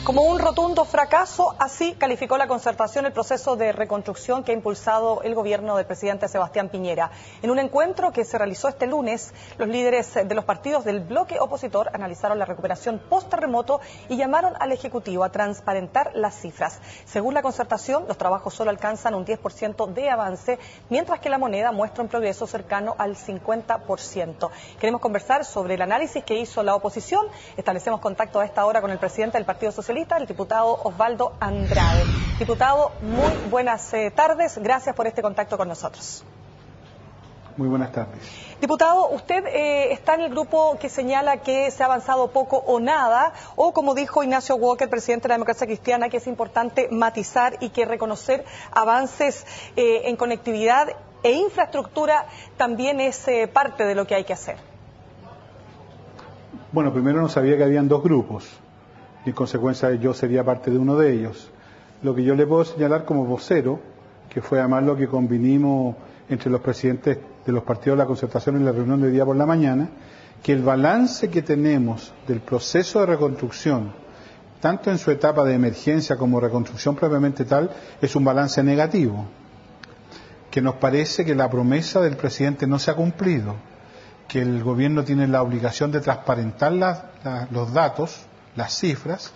Como un rotundo fracaso, así calificó la Concertación el proceso de reconstrucción que ha impulsado el gobierno del presidente Sebastián Piñera. En un encuentro que se realizó este lunes, los líderes de los partidos del bloque opositor analizaron la recuperación post-terremoto y llamaron al Ejecutivo a transparentar las cifras. Según la Concertación, los trabajos solo alcanzan un 10% de avance, mientras que la moneda muestra un progreso cercano al 50%. Queremos conversar sobre el análisis que hizo la oposición. Establecemos contacto a esta hora con el presidente del Partido Socialista, el diputado Osvaldo Andrade. Diputado, muy buenas tardes. Gracias por este contacto con nosotros. Muy buenas tardes. Diputado, usted está en el grupo que señala que se ha avanzado poco o nada, o como dijo Ignacio Walker, presidente de la Democracia Cristiana, que es importante matizar y que reconocer avances en conectividad e infraestructura también es parte de lo que hay que hacer. Bueno, primero no sabía que habían dos grupos. Y en consecuencia yo sería parte de uno de ellos. Lo que yo le puedo señalar como vocero, que fue además lo que convinimos entre los presidentes de los partidos de la Concertación en la reunión de hoy día por la mañana, que el balance que tenemos del proceso de reconstrucción, tanto en su etapa de emergencia como reconstrucción propiamente tal, es un balance negativo, que nos parece que la promesa del presidente no se ha cumplido, que el gobierno tiene la obligación de transparentar los datos, las cifras,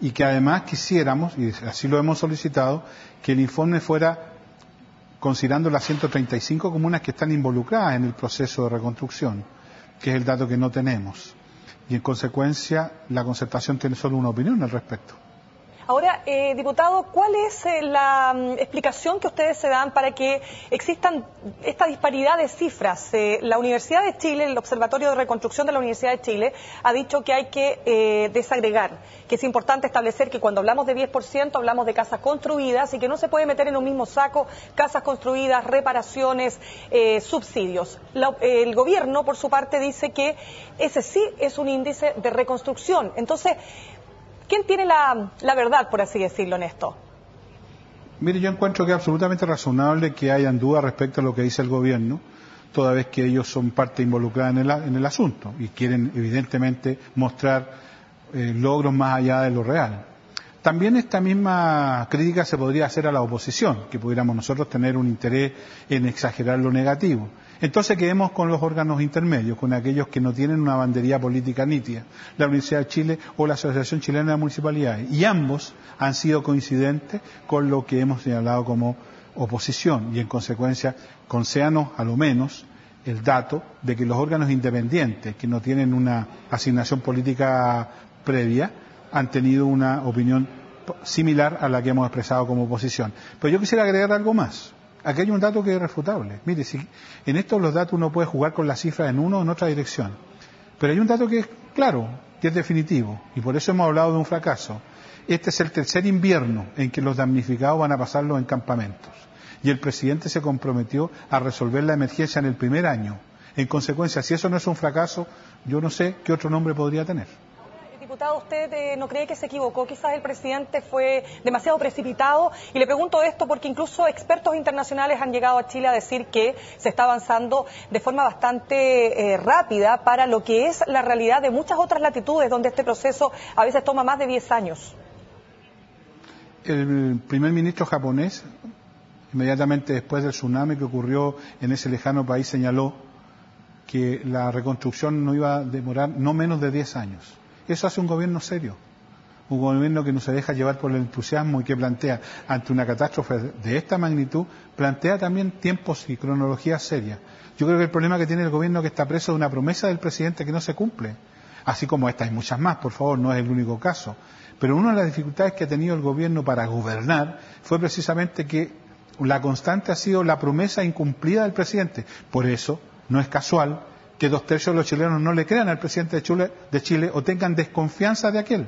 y que además quisiéramos, y así lo hemos solicitado, que el informe fuera considerando las 135 comunas que están involucradas en el proceso de reconstrucción, que es el dato que no tenemos. Y en consecuencia, la Concertación tiene solo una opinión al respecto. Ahora, diputado, ¿cuál es la explicación que ustedes se dan para que existan esta disparidad de cifras? La Universidad de Chile, el Observatorio de Reconstrucción de la Universidad de Chile, ha dicho que hay que desagregar, que es importante establecer que cuando hablamos de 10% hablamos de casas construidas y que no se puede meter en un mismo saco casas construidas, reparaciones, subsidios. El gobierno, por su parte, dice que ese sí es un índice de reconstrucción. Entonces, ¿quién tiene la verdad, por así decirlo, en esto? Mire, yo encuentro que es absolutamente razonable que hayan dudas respecto a lo que dice el gobierno, toda vez que ellos son parte involucrada en el asunto y quieren evidentemente mostrar logros más allá de lo real. También esta misma crítica se podría hacer a la oposición, que pudiéramos nosotros tener un interés en exagerar lo negativo. Entonces quedemos con los órganos intermedios, con aquellos que no tienen una bandería política nítida, la Universidad de Chile o la Asociación Chilena de Municipalidades. Y ambos han sido coincidentes con lo que hemos señalado como oposición. Y en consecuencia, concédanos a lo menos el dato de que los órganos independientes, que no tienen una asignación política previa, han tenido una opinión similar a la que hemos expresado como oposición. Pero yo quisiera agregar algo más. Aquí hay un dato que es irrefutable. Mire, si en estos los datos uno puede jugar con las cifras en una o en otra dirección. Pero hay un dato que es claro, que es definitivo, y por eso hemos hablado de un fracaso. Este es el tercer invierno en que los damnificados van a pasarlo en campamentos. Y el presidente se comprometió a resolver la emergencia en el primer año. En consecuencia, si eso no es un fracaso, yo no sé qué otro nombre podría tener. Diputado, ¿usted no cree que se equivocó? Quizás el presidente fue demasiado precipitado. Y le pregunto esto porque incluso expertos internacionales han llegado a Chile a decir que se está avanzando de forma bastante rápida para lo que es la realidad de muchas otras latitudes donde este proceso a veces toma más de 10 años. El primer ministro japonés, inmediatamente después del tsunami que ocurrió en ese lejano país, señaló que la reconstrucción no iba a demorar no menos de 10 años. Eso hace un gobierno serio, un gobierno que no se deja llevar por el entusiasmo y que plantea, ante una catástrofe de esta magnitud, plantea también tiempos y cronologías serias. Yo creo que el problema que tiene el gobierno es que está preso de una promesa del presidente que no se cumple, así como esta y muchas más, por favor, no es el único caso. Pero una de las dificultades que ha tenido el gobierno para gobernar fue precisamente que la constante ha sido la promesa incumplida del presidente. Por eso, no es casual que 2/3 de los chilenos no le crean al presidente de Chile o tengan desconfianza de aquel.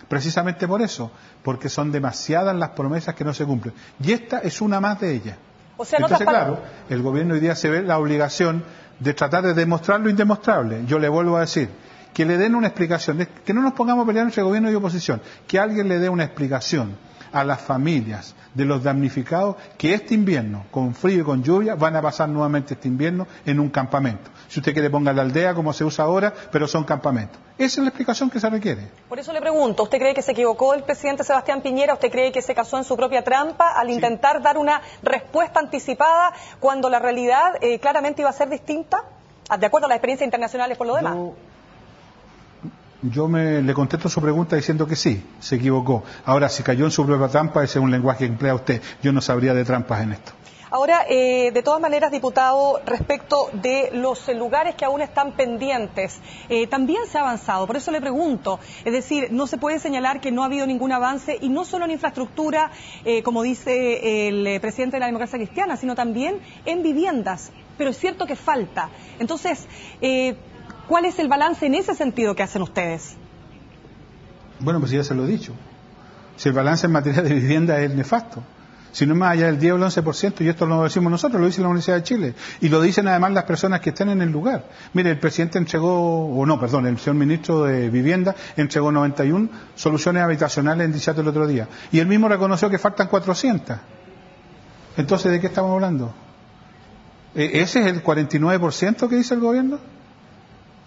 Precisamente por eso, porque son demasiadas las promesas que no se cumplen. Y esta es una más de ellas. O sea, entonces, claro, el gobierno hoy día se ve la obligación de tratar de demostrar lo indemostrable. Yo le vuelvo a decir, que le den una explicación, que no nos pongamos a pelear entre gobierno y oposición, que alguien le dé una explicación a las familias de los damnificados que este invierno, con frío y con lluvia, van a pasar nuevamente este invierno en un campamento. Si usted quiere, ponga la aldea como se usa ahora, pero son campamentos. Esa es la explicación que se requiere. Por eso le pregunto, ¿usted cree que se equivocó el presidente Sebastián Piñera? ¿Usted cree que se casó en su propia trampa al intentar dar una respuesta anticipada cuando la realidad claramente iba a ser distinta? De acuerdo a las experiencias internacionales por lo demás. Yo le contesto su pregunta diciendo que sí, se equivocó. Ahora, si cayó en su propia trampa, ese es un lenguaje que emplea usted. Yo no sabría de trampas en esto. Ahora, de todas maneras, diputado, respecto de los lugares que aún están pendientes, también se ha avanzado. Por eso le pregunto, es decir, no se puede señalar que no ha habido ningún avance, y no solo en infraestructura, como dice el presidente de la Democracia Cristiana, sino también en viviendas. Pero es cierto que falta. Entonces, ¿cuál es el balance en ese sentido que hacen ustedes? Bueno, pues ya se lo he dicho. Si el balance en materia de vivienda es nefasto. Si no es más allá del 10 o el 11%, y esto no lo decimos nosotros, lo dice la Universidad de Chile, y lo dicen además las personas que están en el lugar. Mire, el presidente el señor ministro de Vivienda entregó 91 soluciones habitacionales en Dichato el otro día, y él mismo reconoció que faltan 400. Entonces, ¿de qué estamos hablando? ¿Ese es el 49% que dice el gobierno?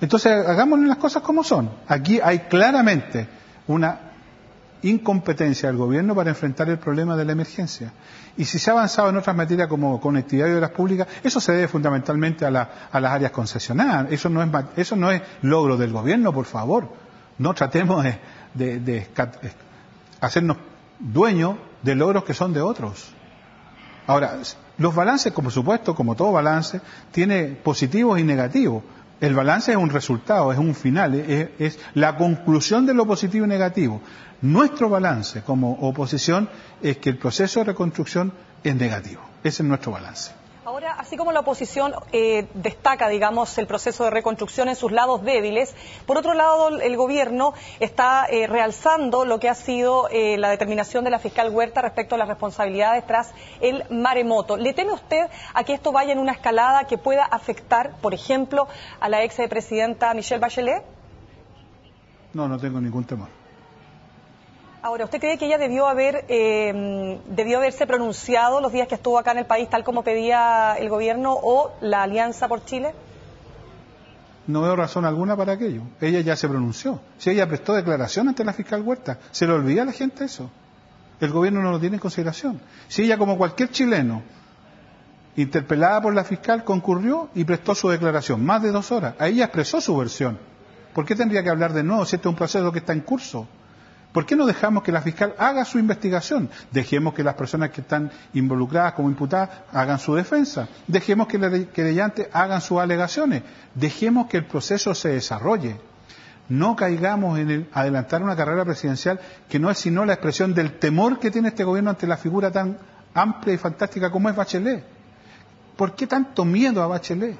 Entonces, hagámosle las cosas como son. Aquí hay claramente una incompetencia del gobierno para enfrentar el problema de la emergencia. Y si se ha avanzado en otras materias como conectividad y obras públicas, eso se debe fundamentalmente a las áreas concesionadas. Eso no es logro del gobierno, por favor. No tratemos de hacernos dueños de logros que son de otros. Ahora, los balances, por supuesto, como todo balance, tiene positivos y negativos. El balance es un resultado, es un final, es la conclusión de lo positivo y negativo. Nuestro balance como oposición es que el proceso de reconstrucción es negativo. Ese es nuestro balance. Ahora, así como la oposición destaca, digamos, el proceso de reconstrucción en sus lados débiles, por otro lado, el gobierno está realzando lo que ha sido la determinación de la fiscal Huerta respecto a las responsabilidades tras el maremoto. ¿Le teme usted a que esto vaya en una escalada que pueda afectar, por ejemplo, a la expresidenta Michelle Bachelet? No tengo ningún temor. Ahora, ¿usted cree que ella debió haberse pronunciado los días que estuvo acá en el país tal como pedía el gobierno o la Alianza por Chile? No veo razón alguna para aquello. Ella ya se pronunció. Si ella prestó declaración ante la fiscal Huerta, ¿se le olvida a la gente eso? El gobierno no lo tiene en consideración. Si ella, como cualquier chileno, interpelada por la fiscal, concurrió y prestó su declaración, más de 2 horas. Ahí ella expresó su versión. ¿Por qué tendría que hablar de nuevo si este es un proceso que está en curso? ¿Por qué no dejamos que la fiscal haga su investigación? Dejemos que las personas que están involucradas como imputadas hagan su defensa. Dejemos que los querellantes hagan sus alegaciones. Dejemos que el proceso se desarrolle. No caigamos en el adelantar una carrera presidencial que no es sino la expresión del temor que tiene este gobierno ante la figura tan amplia y fantástica como es Bachelet. ¿Por qué tanto miedo a Bachelet?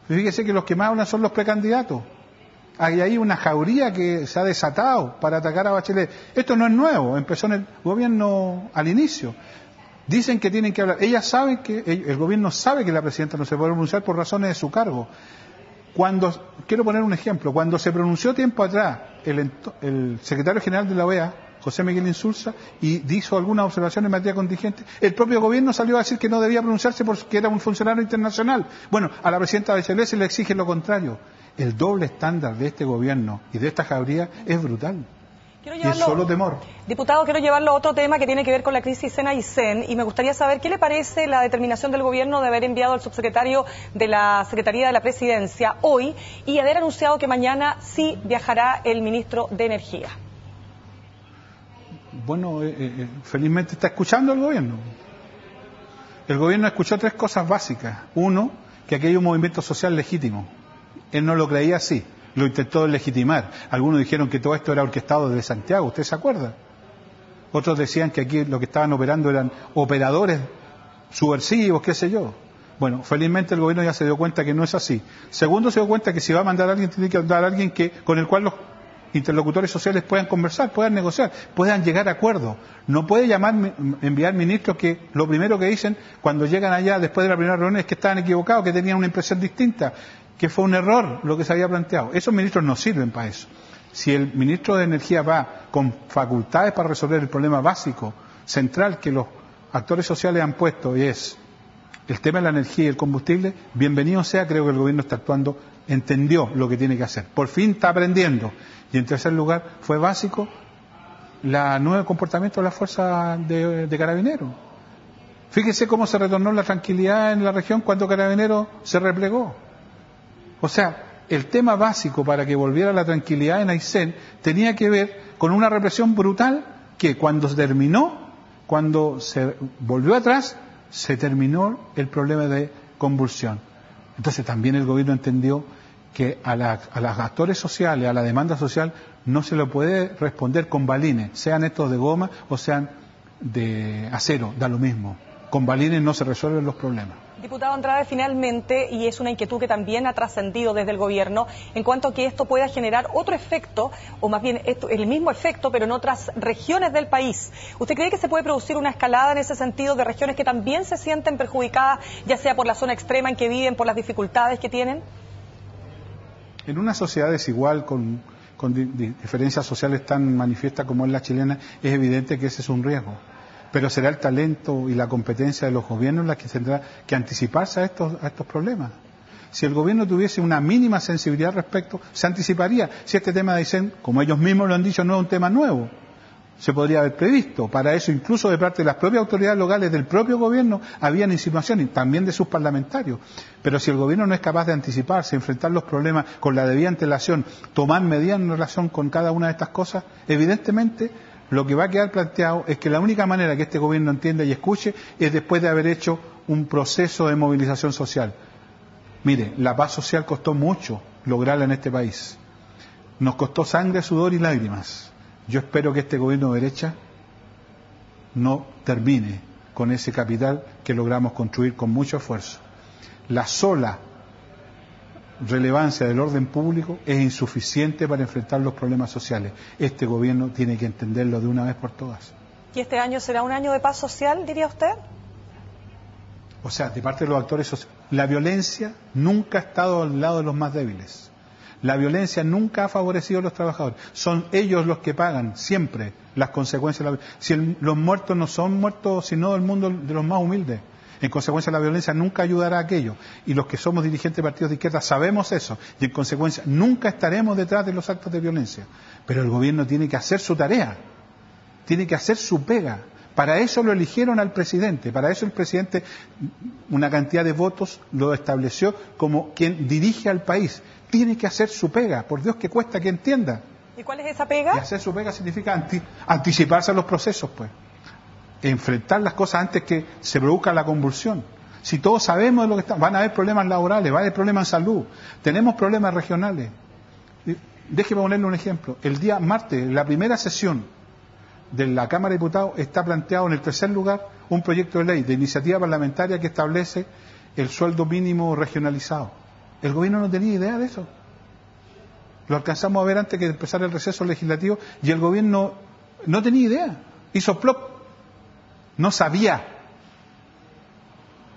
Fíjese que los que más hablan son los precandidatos. Hay ahí una jauría que se ha desatado para atacar a Bachelet. Esto no es nuevo, empezó en el gobierno al inicio. Dicen que tienen que hablar. El gobierno sabe que la presidenta no se puede pronunciar por razones de su cargo. Quiero poner un ejemplo, cuando se pronunció tiempo atrás el secretario general de la OEA, José Miguel Insulza, y hizo algunas observaciones en materia contingente, el propio gobierno salió a decir que no debía pronunciarse porque era un funcionario internacional. Bueno, a la presidenta Bachelet se le exige lo contrario. El doble estándar de este gobierno y de esta jauría es brutal. Y es solo temor. Diputado, quiero llevarlo a otro tema que tiene que ver con la crisis SENA-ISEN, y me gustaría saber qué le parece la determinación del gobierno de haber enviado al subsecretario de la Secretaría de la Presidencia hoy y haber anunciado que mañana sí viajará el ministro de Energía. Bueno, felizmente está escuchando el gobierno. El gobierno escuchó 3 cosas básicas. Uno, que aquí hay un movimiento social legítimo. Él no lo creía así, lo intentó legitimar. Algunos dijeron que todo esto era orquestado desde Santiago, ¿usted se acuerda? Otros decían que aquí lo que estaban operando eran operadores subversivos, qué sé yo. Bueno, felizmente el gobierno ya se dio cuenta que no es así. Segundo, se dio cuenta que si va a mandar a alguien, tiene que mandar a alguien con el cual los interlocutores sociales puedan conversar, puedan negociar, puedan llegar a acuerdos. No puede enviar ministros que lo primero que dicen cuando llegan allá después de la primera reunión es que estaban equivocados, que tenían una impresión distinta, que fue un error lo que se había planteado. Esos ministros no sirven para eso. Si el ministro de Energía va con facultades para resolver el problema básico, central que los actores sociales han puesto, y es el tema de la energía y el combustible, bienvenido sea. Creo que el gobierno está actuando, entendió lo que tiene que hacer, por fin está aprendiendo. Y en tercer lugar, fue básico el nuevo comportamiento de la fuerza de Carabineros. Fíjese cómo se retornó la tranquilidad en la región cuando Carabineros se replegó. O sea, el tema básico para que volviera la tranquilidad en Aysén tenía que ver con una represión brutal que cuando se terminó, cuando se volvió atrás, se terminó el problema de convulsión. Entonces también el gobierno entendió que a los actores sociales, a la demanda social, no se le puede responder con balines, sean estos de goma o sean de acero, da lo mismo. Con balines no se resuelven los problemas. Diputado Andrade, finalmente, y es una inquietud que también ha trascendido desde el gobierno, en cuanto a que esto pueda generar otro efecto, o más bien el mismo efecto, pero en otras regiones del país. ¿Usted cree que se puede producir una escalada en ese sentido de regiones que también se sienten perjudicadas, ya sea por la zona extrema en que viven, por las dificultades que tienen? En una sociedad desigual, con diferencias sociales tan manifiestas como es la chilena, es evidente que ese es un riesgo. Pero será el talento y la competencia de los gobiernos la que tendrá que anticiparse a estos problemas. Si el gobierno tuviese una mínima sensibilidad al respecto, se anticiparía. Si este tema de Aysén, como ellos mismos lo han dicho, no es un tema nuevo, se podría haber previsto. Para eso, incluso de parte de las propias autoridades locales del propio gobierno, habían insinuaciones, también de sus parlamentarios. Pero si el gobierno no es capaz de anticiparse, enfrentar los problemas con la debida antelación, tomar medidas en relación con cada una de estas cosas, evidentemente lo que va a quedar planteado es que la única manera que este gobierno entienda y escuche es después de haber hecho un proceso de movilización social. Mire, la paz social costó mucho lograrla en este país. Nos costó sangre, sudor y lágrimas. Yo espero que este gobierno de derecha no termine con ese capital que logramos construir con mucho esfuerzo. La sola relevancia del orden público es insuficiente para enfrentar los problemas sociales. Este gobierno tiene que entenderlo de una vez por todas. ¿Y este año será un año de paz social, diría usted? O sea, de parte de los actores sociales, la violencia nunca ha estado al lado de los más débiles. La violencia nunca ha favorecido a los trabajadores. Son ellos los que pagan siempre las consecuencias de la violencia. Si los muertos no son muertos sino del mundo de los más humildes. En consecuencia, la violencia nunca ayudará a aquello. Y los que somos dirigentes de partidos de izquierda sabemos eso. Y en consecuencia, nunca estaremos detrás de los actos de violencia. Pero el gobierno tiene que hacer su tarea. Tiene que hacer su pega. Para eso lo eligieron al presidente. Para eso el presidente, una cantidad de votos, lo estableció como quien dirige al país. Tiene que hacer su pega. Por Dios que cuesta que entienda. ¿Y cuál es esa pega? Y hacer su pega significa anticiparse a los procesos, pues. Enfrentar las cosas antes que se produzca la convulsión. Si todos sabemos de lo que está, van a haber problemas laborales, va a haber problemas en salud, tenemos problemas regionales. Déjeme ponerle un ejemplo. El día martes, la primera sesión de la Cámara de Diputados, está planteado en el tercer lugar un proyecto de ley de iniciativa parlamentaria que establece el sueldo mínimo regionalizado. El gobierno no tenía idea de eso. Lo alcanzamos a ver antes que empezara el receso legislativo y el gobierno no tenía idea. Hizo plop. No sabía.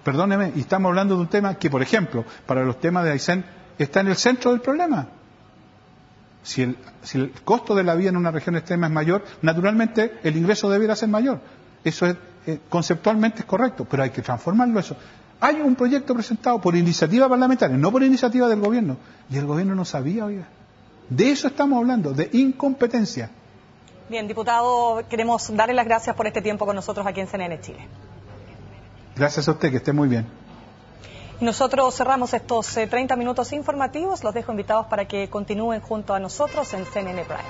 Perdóneme, y estamos hablando de un tema que, por ejemplo, para los temas de Aysén, está en el centro del problema. Si el costo de la vida en una región extrema es mayor, naturalmente el ingreso debiera ser mayor. Eso es, conceptualmente es correcto, pero hay que transformarlo eso. Hay un proyecto presentado por iniciativa parlamentaria, no por iniciativa del gobierno, y el gobierno no sabía, oiga. De eso estamos hablando, de incompetencia. Bien, diputado, queremos darle las gracias por este tiempo con nosotros aquí en CNN Chile. Gracias a usted, que esté muy bien. Y nosotros cerramos estos 30 minutos informativos. Los dejo invitados para que continúen junto a nosotros en CNN Prime.